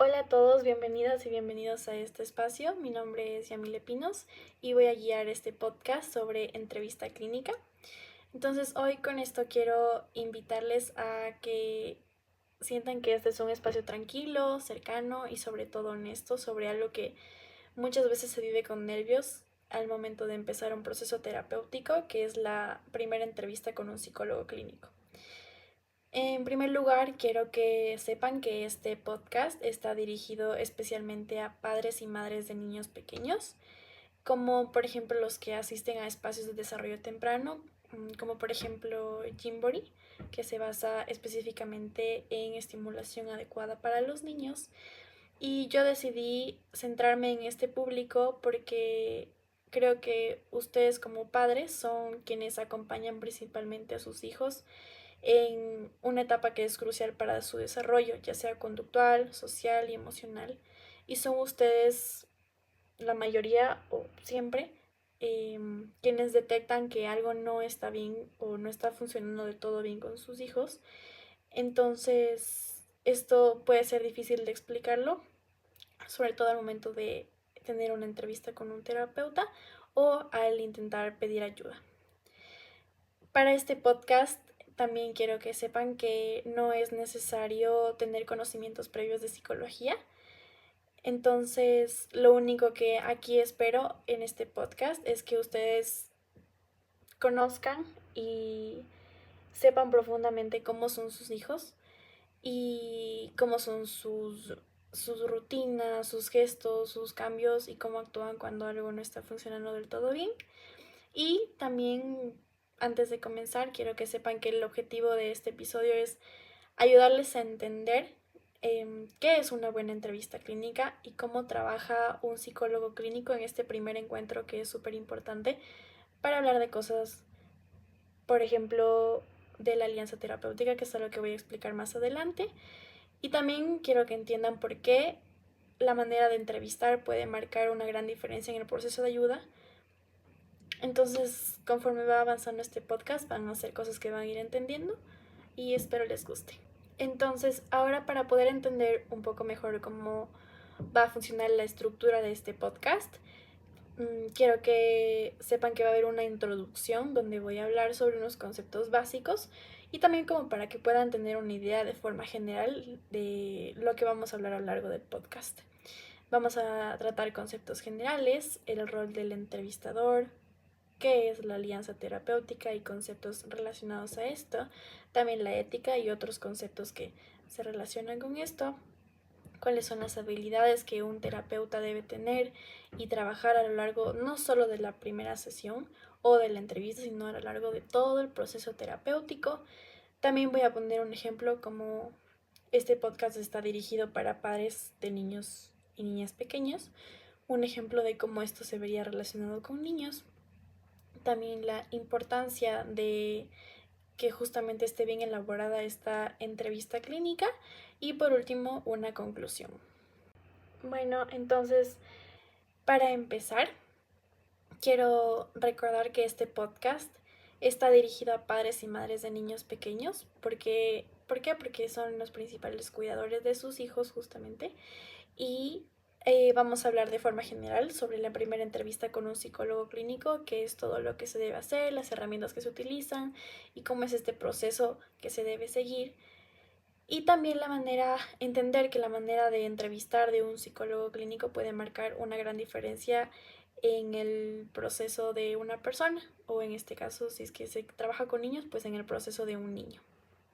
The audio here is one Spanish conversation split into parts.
Hola a todos, bienvenidas y bienvenidos a este espacio. Mi nombre es Yamile Pinos y voy a guiar este podcast sobre entrevista clínica. Entonces hoy con esto quiero invitarles a que sientan que este es un espacio tranquilo, cercano y sobre todo honesto sobre algo que muchas veces se vive con nervios al momento de empezar un proceso terapéutico, que es la primera entrevista con un psicólogo clínico. En primer lugar, quiero que sepan que este podcast está dirigido especialmente a padres y madres de niños pequeños, como por ejemplo los que asisten a espacios de desarrollo temprano, como por ejemplo Gymboree, que se basa específicamente en estimulación adecuada para los niños. Y yo decidí centrarme en este público porque creo que ustedes como padres son quienes acompañan principalmente a sus hijos en una etapa que es crucial para su desarrollo, ya sea conductual, social y emocional. Y son ustedes, la mayoría o siempre, quienes detectan que algo no está bien o no está funcionando de todo bien con sus hijos. Entonces, esto puede ser difícil de explicarlo, sobre todo al momento de tener una entrevista con un terapeuta o al intentar pedir ayuda. Para este podcast también quiero que sepan que no es necesario tener conocimientos previos de psicología. Entonces, lo único que aquí espero en este podcast es que ustedes conozcan y sepan profundamente cómo son sus hijos y cómo son sus rutinas, sus gestos, sus cambios y cómo actúan cuando algo no está funcionando del todo bien. Y también, antes de comenzar, quiero que sepan que el objetivo de este episodio es ayudarles a entender qué es una buena entrevista clínica y cómo trabaja un psicólogo clínico en este primer encuentro, que es súper importante para hablar de cosas, por ejemplo, de la alianza terapéutica, que es algo que voy a explicar más adelante. Y también quiero que entiendan por qué la manera de entrevistar puede marcar una gran diferencia en el proceso de ayuda. Entonces, conforme va avanzando este podcast, van a ser cosas que van a ir entendiendo y espero les guste. Entonces, ahora para poder entender un poco mejor cómo va a funcionar la estructura de este podcast, quiero que sepan que va a haber una introducción donde voy a hablar sobre unos conceptos básicos y también como para que puedan tener una idea de forma general de lo que vamos a hablar a lo largo del podcast. Vamos a tratar conceptos generales, el rol del entrevistador, qué es la alianza terapéutica y conceptos relacionados a esto, también la ética y otros conceptos que se relacionan con esto, cuáles son las habilidades que un terapeuta debe tener y trabajar a lo largo no solo de la primera sesión o de la entrevista, sino a lo largo de todo el proceso terapéutico. También voy a poner un ejemplo como este podcast está dirigido para padres de niños y niñas pequeños, un ejemplo de cómo esto se vería relacionado con niños. También la importancia de que justamente esté bien elaborada esta entrevista clínica y por último una conclusión. Bueno, entonces para empezar quiero recordar que este podcast está dirigido a padres y madres de niños pequeños. ¿Por qué? Porque son los principales cuidadores de sus hijos justamente. Y vamos a hablar de forma general sobre la primera entrevista con un psicólogo clínico, qué es todo lo que se debe hacer, las herramientas que se utilizan y cómo es este proceso que se debe seguir. Y también entender que la manera de entrevistar de un psicólogo clínico puede marcar una gran diferencia en el proceso de una persona, o en este caso, si es que se trabaja con niños, pues en el proceso de un niño.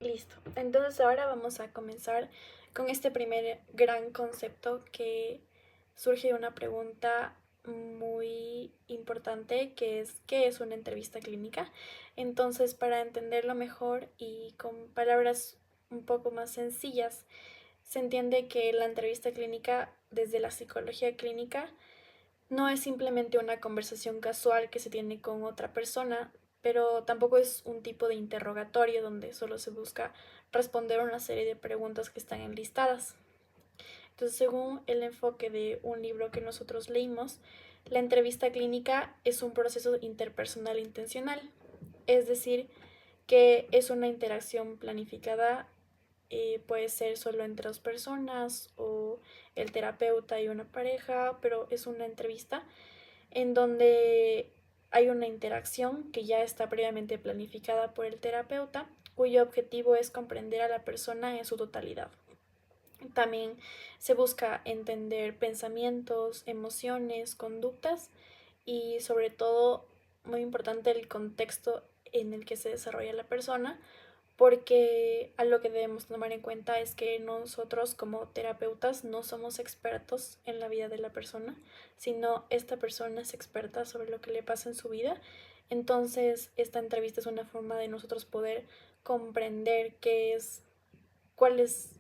Listo. Entonces ahora vamos a comenzar con este primer gran concepto que surge de una pregunta muy importante, que es ¿qué es una entrevista clínica? Entonces, para entenderlo mejor y con palabras un poco más sencillas, se entiende que la entrevista clínica desde la psicología clínica no es simplemente una conversación casual que se tiene con otra persona, pero tampoco es un tipo de interrogatorio donde solo se busca responder una serie de preguntas que están enlistadas. Entonces, según el enfoque de un libro que nosotros leímos, la entrevista clínica es un proceso interpersonal intencional, es decir, que es una interacción planificada puede ser solo entre dos personas o el terapeuta y una pareja, pero es una entrevista en donde hay una interacción que ya está previamente planificada por el terapeuta, cuyo objetivo es comprender a la persona en su totalidad. También se busca entender pensamientos, emociones, conductas y sobre todo, muy importante, el contexto en el que se desarrolla la persona, porque algo que debemos tomar en cuenta es que nosotros como terapeutas no somos expertos en la vida de la persona, sino esta persona es experta sobre lo que le pasa en su vida. Entonces, esta entrevista es una forma de nosotros poder comprender cuál es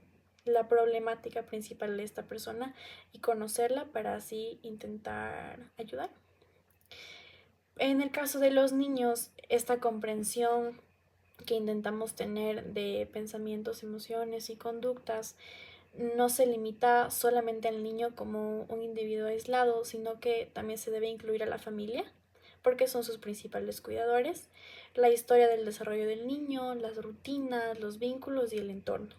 la problemática principal de esta persona y conocerla para así intentar ayudar. En el caso de los niños, esta comprensión que intentamos tener de pensamientos, emociones y conductas no se limita solamente al niño como un individuo aislado, sino que también se debe incluir a la familia, porque son sus principales cuidadores, la historia del desarrollo del niño, las rutinas, los vínculos y el entorno.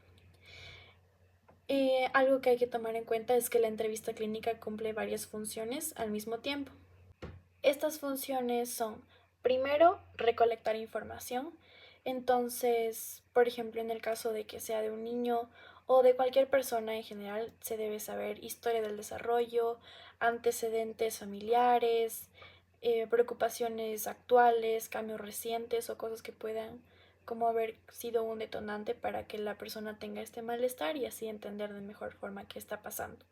Algo que hay que tomar en cuenta es que la entrevista clínica cumple varias funciones al mismo tiempo. Estas funciones son, primero, recolectar información. Entonces, por ejemplo, en el caso de que sea de un niño o de cualquier persona en general, se debe saber historia del desarrollo, antecedentes familiares, preocupaciones actuales, cambios recientes o cosas que puedan como haber sido un detonante para que la persona tenga este malestar y así entender de mejor forma qué está pasando.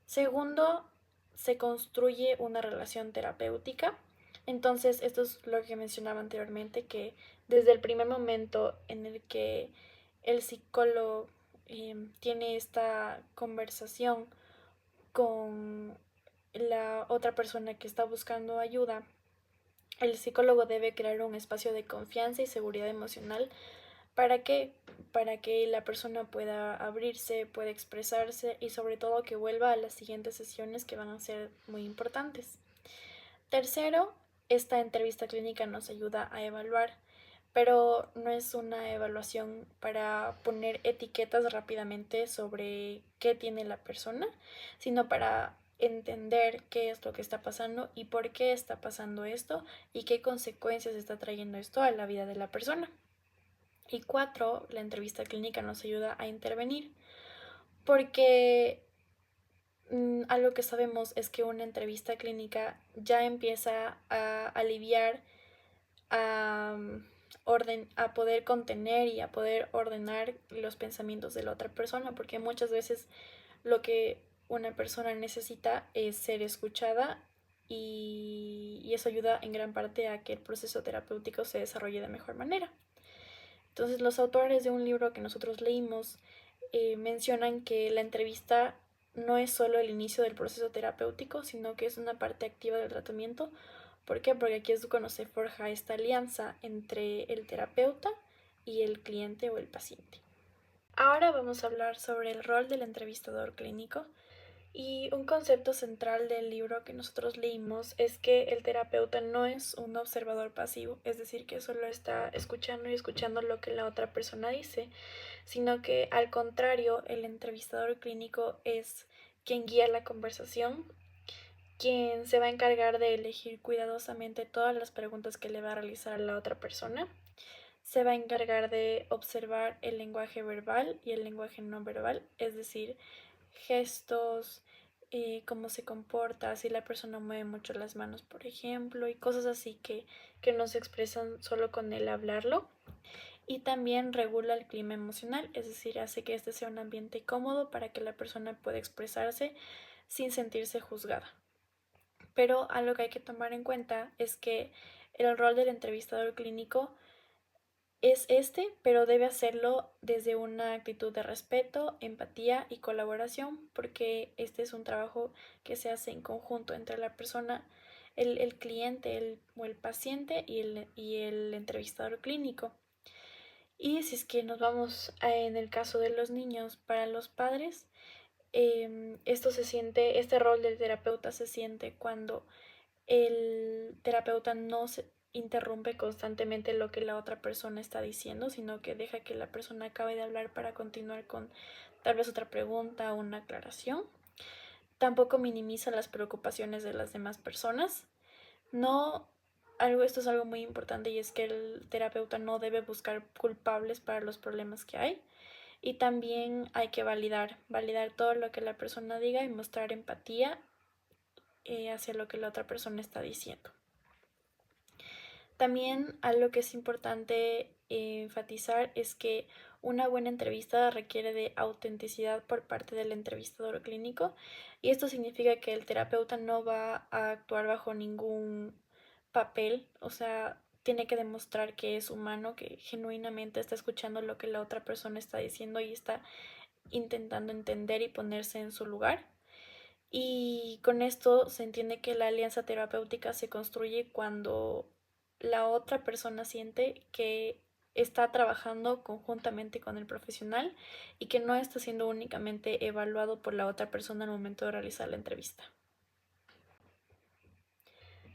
Segundo, se construye una relación terapéutica. Entonces, esto es lo que mencionaba anteriormente, que desde el primer momento en el que el psicólogo tiene esta conversación con la otra persona que está buscando ayuda, el psicólogo debe crear un espacio de confianza y seguridad emocional. ¿Para qué? Para que la persona pueda abrirse, pueda expresarse y sobre todo que vuelva a las siguientes sesiones que van a ser muy importantes. Tercero, esta entrevista clínica nos ayuda a evaluar, pero no es una evaluación para poner etiquetas rápidamente sobre qué tiene la persona, sino para entender qué es lo que está pasando y por qué está pasando esto y qué consecuencias está trayendo esto a la vida de la persona. Y cuatro, la entrevista clínica nos ayuda a intervenir, porque algo que sabemos es que una entrevista clínica ya empieza a aliviar, a, a poder contener y a poder ordenar los pensamientos de la otra persona, porque muchas veces lo que una persona necesita es ser escuchada y eso ayuda en gran parte a que el proceso terapéutico se desarrolle de mejor manera. Entonces, los autores de un libro que nosotros leímos mencionan que la entrevista no es solo el inicio del proceso terapéutico, sino que es una parte activa del tratamiento. ¿Por qué? Porque aquí es cuando se forja esta alianza entre el terapeuta y el cliente o el paciente. Ahora vamos a hablar sobre el rol del entrevistador clínico. Y un concepto central del libro que nosotros leímos es que el terapeuta no es un observador pasivo, es decir, que solo está escuchando y escuchando lo que la otra persona dice, sino que al contrario, el entrevistador clínico es quien guía la conversación, quien se va a encargar de elegir cuidadosamente todas las preguntas que le va a realizar la otra persona. Se va a encargar de observar el lenguaje verbal y el lenguaje no verbal, es decir, gestos, cómo se comporta, si la persona mueve mucho las manos, por ejemplo, y cosas así que no se expresan solo con el hablarlo. Y también regula el clima emocional, es decir, hace que este sea un ambiente cómodo para que la persona pueda expresarse sin sentirse juzgada. Pero algo que hay que tomar en cuenta es que el rol del entrevistador clínico es este, pero debe hacerlo desde una actitud de respeto, empatía y colaboración, porque este es un trabajo que se hace en conjunto entre la persona, el cliente o el paciente y el entrevistador clínico. Y si es que nos vamos en el caso de los niños, para los padres, este rol del terapeuta se siente cuando el terapeuta interrumpe constantemente lo que la otra persona está diciendo, sino que deja que la persona acabe de hablar para continuar con tal vez otra pregunta o una aclaración. Tampoco minimiza las preocupaciones de las demás personas. No, esto es algo muy importante y es que el terapeuta no debe buscar culpables para los problemas que hay. Y también hay que validar todo lo que la persona diga y mostrar empatía hacia lo que la otra persona está diciendo. También algo que es importante enfatizar es que una buena entrevista requiere de autenticidad por parte del entrevistador clínico, y esto significa que el terapeuta no va a actuar bajo ningún papel, o sea, tiene que demostrar que es humano, que genuinamente está escuchando lo que la otra persona está diciendo y está intentando entender y ponerse en su lugar. Y con esto se entiende que la alianza terapéutica se construye cuando la otra persona siente que está trabajando conjuntamente con el profesional y que no está siendo únicamente evaluado por la otra persona al momento de realizar la entrevista.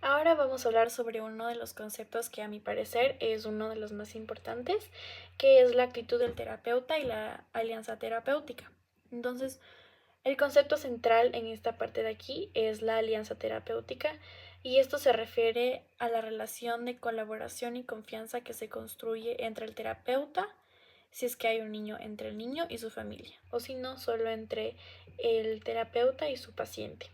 Ahora vamos a hablar sobre uno de los conceptos que a mi parecer es uno de los más importantes, que es la actitud del terapeuta y la alianza terapéutica. Entonces, el concepto central en esta parte de aquí es la alianza terapéutica, y esto se refiere a la relación de colaboración y confianza que se construye entre el terapeuta, si es que hay un niño, entre el niño y su familia, o si no, solo entre el terapeuta y su paciente.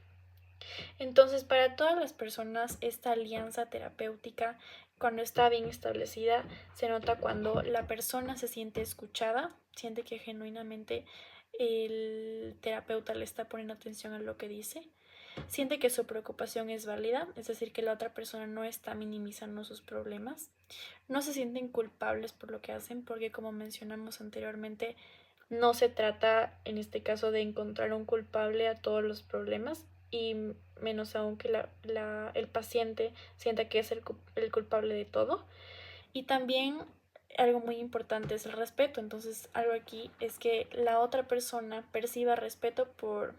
Entonces, para todas las personas, esta alianza terapéutica, cuando está bien establecida, se nota cuando la persona se siente escuchada, siente que genuinamente el terapeuta le está poniendo atención a lo que dice, siente que su preocupación es válida, es decir, que la otra persona no está minimizando sus problemas, no se sienten culpables por lo que hacen, porque como mencionamos anteriormente, no se trata en este caso de encontrar un culpable a todos los problemas, y menos aún que el paciente sienta que es el culpable de todo. Y también algo muy importante es el respeto. Entonces, algo aquí es que la otra persona perciba respeto por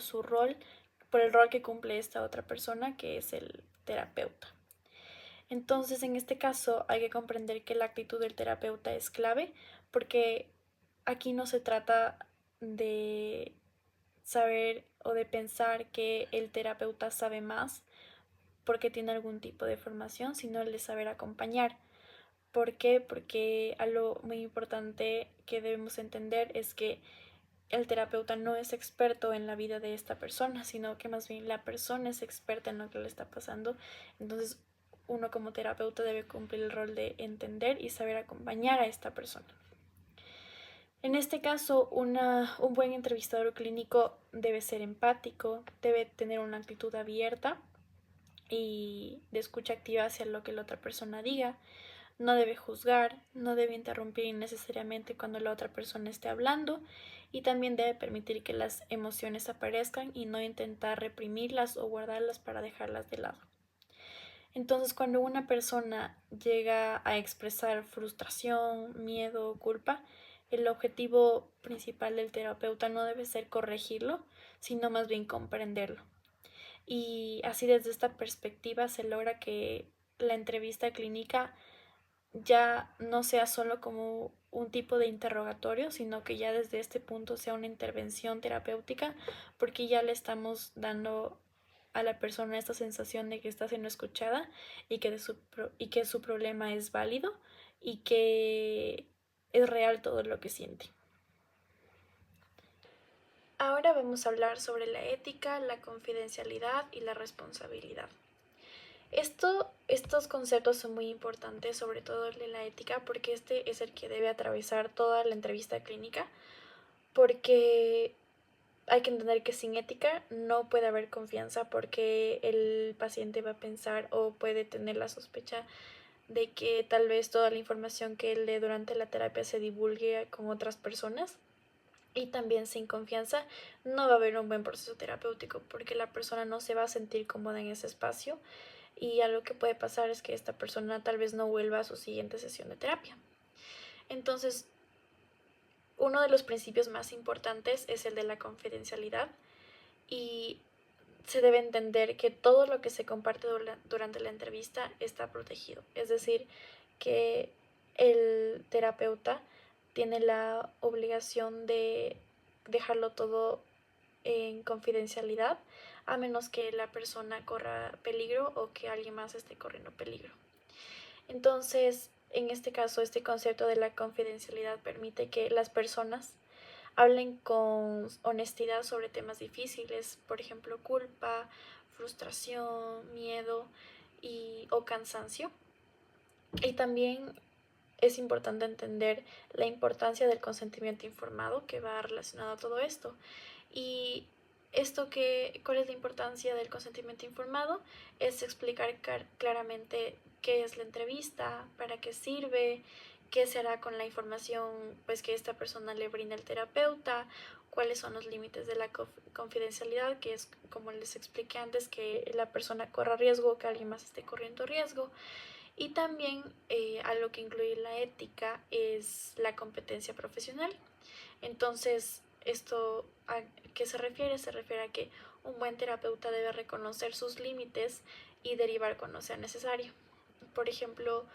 su rol, por el rol que cumple esta otra persona, que es el terapeuta. Entonces, en este caso, hay que comprender que la actitud del terapeuta es clave, porque aquí no se trata de saber o de pensar que el terapeuta sabe más porque tiene algún tipo de formación, sino el de saber acompañar. ¿Por qué? Porque algo muy importante que debemos entender es que el terapeuta no es experto en la vida de esta persona, sino que más bien la persona es experta en lo que le está pasando. Entonces, uno como terapeuta debe cumplir el rol de entender y saber acompañar a esta persona. En este caso, un buen entrevistador clínico debe ser empático, debe tener una actitud abierta y de escucha activa hacia lo que la otra persona diga. No debe juzgar, no debe interrumpir innecesariamente cuando la otra persona esté hablando, y también debe permitir que las emociones aparezcan y no intentar reprimirlas o guardarlas para dejarlas de lado. Entonces, cuando una persona llega a expresar frustración, miedo o culpa, el objetivo principal del terapeuta no debe ser corregirlo, sino más bien comprenderlo. Y así, desde esta perspectiva, se logra que la entrevista clínica ya no sea solo como un tipo de interrogatorio, sino que ya desde este punto sea una intervención terapéutica, porque ya le estamos dando a la persona esta sensación de que está siendo escuchada y que su problema es válido y que es real todo lo que siente. Ahora vamos a hablar sobre la ética, la confidencialidad y la responsabilidad. Estos conceptos son muy importantes, sobre todo el de la ética, porque este es el que debe atravesar toda la entrevista clínica, porque hay que entender que sin ética no puede haber confianza, porque el paciente va a pensar o puede tener la sospecha de que tal vez toda la información que él lee durante la terapia se divulgue con otras personas. Y también sin confianza no va a haber un buen proceso terapéutico, porque la persona no se va a sentir cómoda en ese espacio, y algo que puede pasar es que esta persona tal vez no vuelva a su siguiente sesión de terapia. Entonces, uno de los principios más importantes es el de la confidencialidad, y se debe entender que todo lo que se comparte durante la entrevista está protegido. Es decir, que el terapeuta tiene la obligación de dejarlo todo en confidencialidad, a menos que la persona corra peligro o que alguien más esté corriendo peligro. Entonces, en este caso, este concepto de la confidencialidad permite que las personas hablen con honestidad sobre temas difíciles, por ejemplo, culpa, frustración, miedo o cansancio. Y también es importante entender la importancia del consentimiento informado que va relacionado a todo esto. Y ¿cuál es la importancia del consentimiento informado? Es explicar claramente qué es la entrevista, para qué sirve, qué se hará con la información pues que esta persona le brinda al terapeuta, cuáles son los límites de la confidencialidad, que es como les expliqué antes, que la persona corra riesgo, que alguien más esté corriendo riesgo. Y también algo que incluye la ética es la competencia profesional. Entonces, ¿esto a qué se refiere? Se refiere a que un buen terapeuta debe reconocer sus límites y derivar cuando sea necesario. Por ejemplo,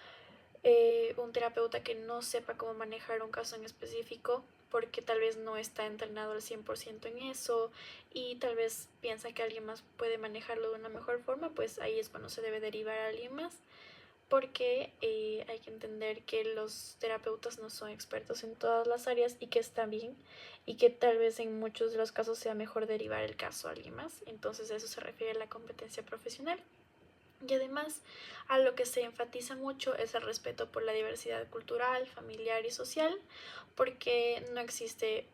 un terapeuta que no sepa cómo manejar un caso en específico porque tal vez no está entrenado al 100% en eso y tal vez piensa que alguien más puede manejarlo de una mejor forma, pues ahí es cuando se debe derivar a alguien más, porque hay que entender que los terapeutas no son expertos en todas las áreas y que está bien y que tal vez en muchos de los casos sea mejor derivar el caso a alguien más. Entonces a eso se refiere a la competencia profesional. Y además, a lo que se enfatiza mucho es el respeto por la diversidad cultural, familiar y social, porque no existe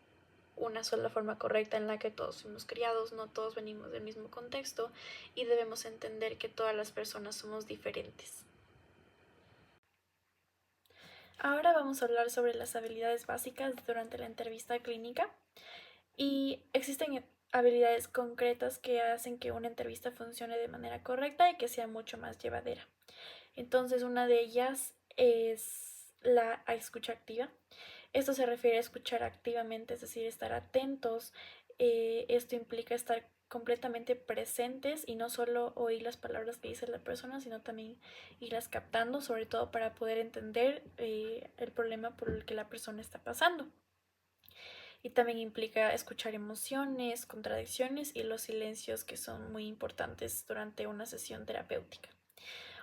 una sola forma correcta en la que todos fuimos criados, no todos venimos del mismo contexto y debemos entender que todas las personas somos diferentes. Ahora vamos a hablar sobre las habilidades básicas durante la entrevista clínica y existen habilidades concretas que hacen que una entrevista funcione de manera correcta y que sea mucho más llevadera. Entonces, una de ellas es la escucha activa. Esto se refiere a escuchar activamente, es decir, estar atentos. Esto implica estar completamente presentes y no solo oír las palabras que dice la persona, sino también irlas captando, sobre todo para poder entender el problema por el que la persona está pasando. Y también implica escuchar emociones, contradicciones y los silencios que son muy importantes durante una sesión terapéutica.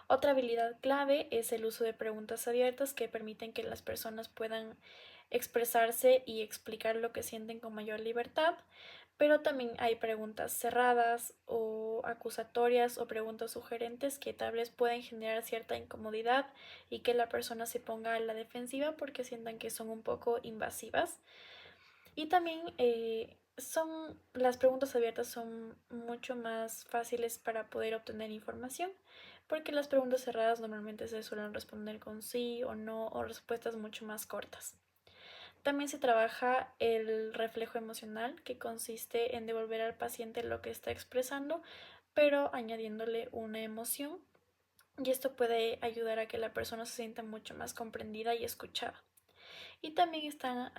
Otra habilidad clave es el uso de preguntas abiertas que permiten que las personas puedan expresarse y explicar lo que sienten con mayor libertad, pero también hay preguntas cerradas o acusatorias o preguntas sugerentes que tal vez pueden generar cierta incomodidad y que la persona se ponga a la defensiva porque sientan que son un poco invasivas. Y también las preguntas abiertas son mucho más fáciles para poder obtener información, porque las preguntas cerradas normalmente se suelen responder con sí o no o respuestas mucho más cortas. También se trabaja el reflejo emocional, que consiste en devolver al paciente lo que está expresando, pero añadiéndole una emoción. Y esto puede ayudar a que la persona se sienta mucho más comprendida y escuchada. Y también están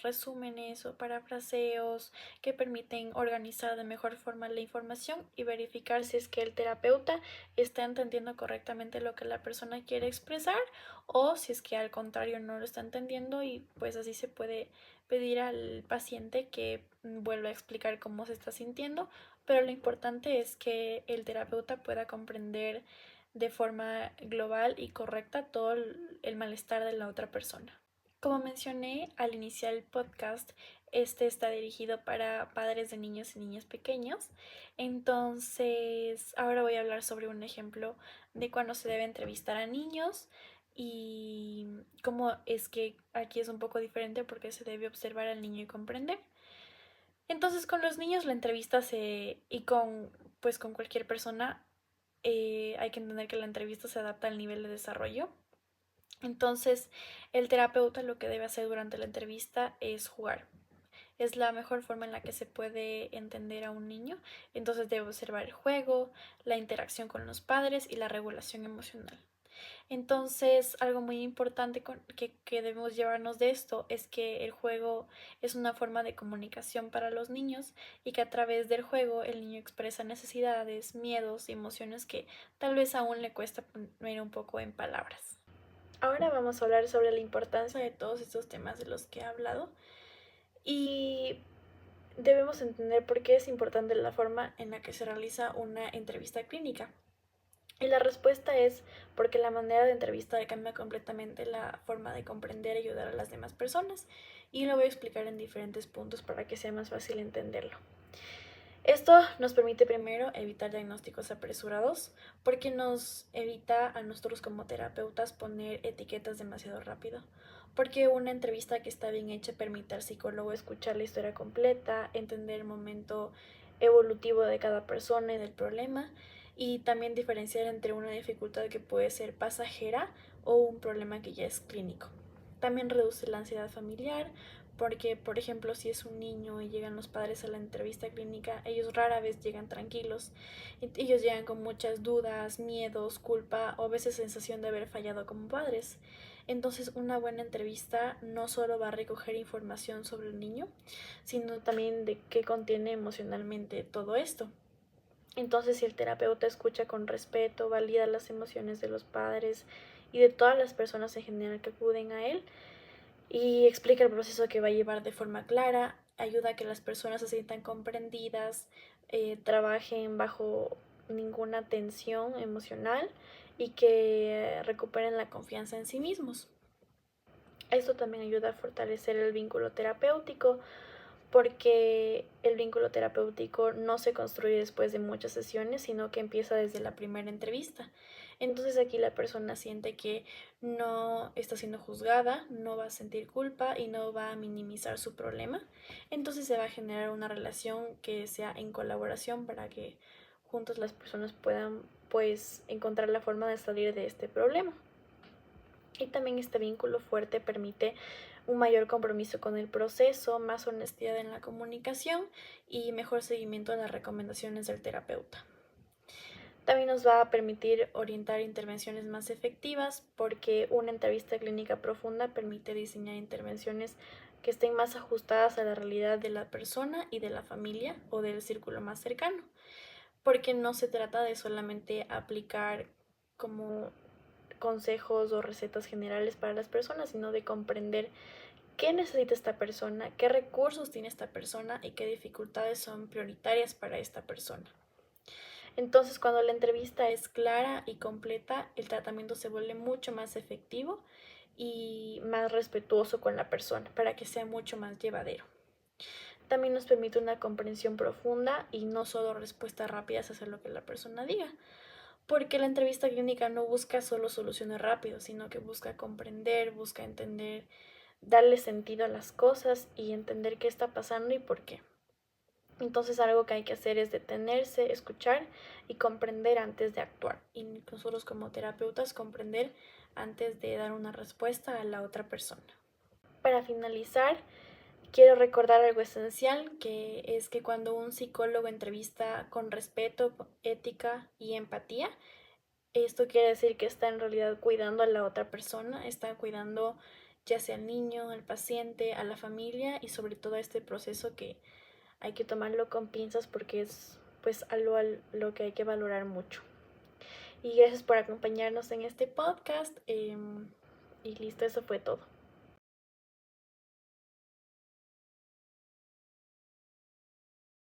resúmenes o parafraseos que permiten organizar de mejor forma la información y verificar si es que el terapeuta está entendiendo correctamente lo que la persona quiere expresar o si es que al contrario no lo está entendiendo, y pues así se puede pedir al paciente que vuelva a explicar cómo se está sintiendo, pero lo importante es que el terapeuta pueda comprender de forma global y correcta todo el malestar de la otra persona. Como mencioné al iniciar el podcast, este está dirigido para padres de niños y niñas pequeños. Entonces, ahora voy a hablar sobre un ejemplo de cuando se debe entrevistar a niños y cómo es que aquí es un poco diferente porque se debe observar al niño y comprender. Entonces, con los niños la entrevista pues con cualquier persona, hay que entender que la entrevista se adapta al nivel de desarrollo. Entonces, el terapeuta lo que debe hacer durante la entrevista es jugar. Es la mejor forma en la que se puede entender a un niño. Entonces debe observar el juego, la interacción con los padres y la regulación emocional. Entonces, algo muy importante que debemos llevarnos de esto es que el juego es una forma de comunicación para los niños y que a través del juego el niño expresa necesidades, miedos y emociones que tal vez aún le cuesta poner un poco en palabras. Ahora vamos a hablar sobre la importancia de todos estos temas de los que he hablado y debemos entender por qué es importante la forma en la que se realiza una entrevista clínica. Y la respuesta es porque la manera de entrevistar cambia completamente la forma de comprender y ayudar a las demás personas. Y lo voy a explicar en diferentes puntos para que sea más fácil entenderlo. Esto nos permite primero evitar diagnósticos apresurados porque nos evita a nosotros como terapeutas poner etiquetas demasiado rápido. Porque una entrevista que está bien hecha permite al psicólogo escuchar la historia completa, entender el momento evolutivo de cada persona y del problema y también diferenciar entre una dificultad que puede ser pasajera o un problema que ya es clínico. También reduce la ansiedad familiar porque, por ejemplo, si es un niño y llegan los padres a la entrevista clínica, ellos rara vez llegan tranquilos. Ellos llegan con muchas dudas, miedos, culpa o a veces sensación de haber fallado como padres. Entonces, una buena entrevista no solo va a recoger información sobre el niño, sino también de qué contiene emocionalmente todo esto. Entonces, si el terapeuta escucha con respeto, valida las emociones de los padres y de todas las personas en general que acuden a él, y explica el proceso que va a llevar de forma clara, ayuda a que las personas se sientan comprendidas, trabajen bajo ninguna tensión emocional y que recuperen la confianza en sí mismos. Esto también ayuda a fortalecer el vínculo terapéutico porque el vínculo terapéutico no se construye después de muchas sesiones, sino que empieza desde la primera entrevista. Entonces aquí la persona siente que no está siendo juzgada, no va a sentir culpa y no va a minimizar su problema. Entonces se va a generar una relación que sea en colaboración para que juntos las personas puedan pues encontrar la forma de salir de este problema. Y también este vínculo fuerte permite un mayor compromiso con el proceso, más honestidad en la comunicación y mejor seguimiento a las recomendaciones del terapeuta. También nos va a permitir orientar intervenciones más efectivas porque una entrevista clínica profunda permite diseñar intervenciones que estén más ajustadas a la realidad de la persona y de la familia o del círculo más cercano, porque no se trata de solamente aplicar como consejos o recetas generales para las personas, sino de comprender qué necesita esta persona, qué recursos tiene esta persona y qué dificultades son prioritarias para esta persona. Entonces, cuando la entrevista es clara y completa, el tratamiento se vuelve mucho más efectivo y más respetuoso con la persona para que sea mucho más llevadero. También nos permite una comprensión profunda y no solo respuestas rápidas a hacer lo que la persona diga, porque la entrevista clínica no busca solo soluciones rápidas, sino que busca comprender, busca entender, darle sentido a las cosas y entender qué está pasando y por qué. Entonces algo que hay que hacer es detenerse, escuchar y comprender antes de actuar. Y nosotros como terapeutas comprender antes de dar una respuesta a la otra persona. Para finalizar, quiero recordar algo esencial, que es que cuando un psicólogo entrevista con respeto, ética y empatía, esto quiere decir que está en realidad cuidando a la otra persona, está cuidando ya sea al niño, al paciente, a la familia y sobre todo a este proceso que hay que tomarlo con pinzas porque es pues algo a lo que hay que valorar mucho. Y gracias por acompañarnos en este podcast y listo, eso fue todo.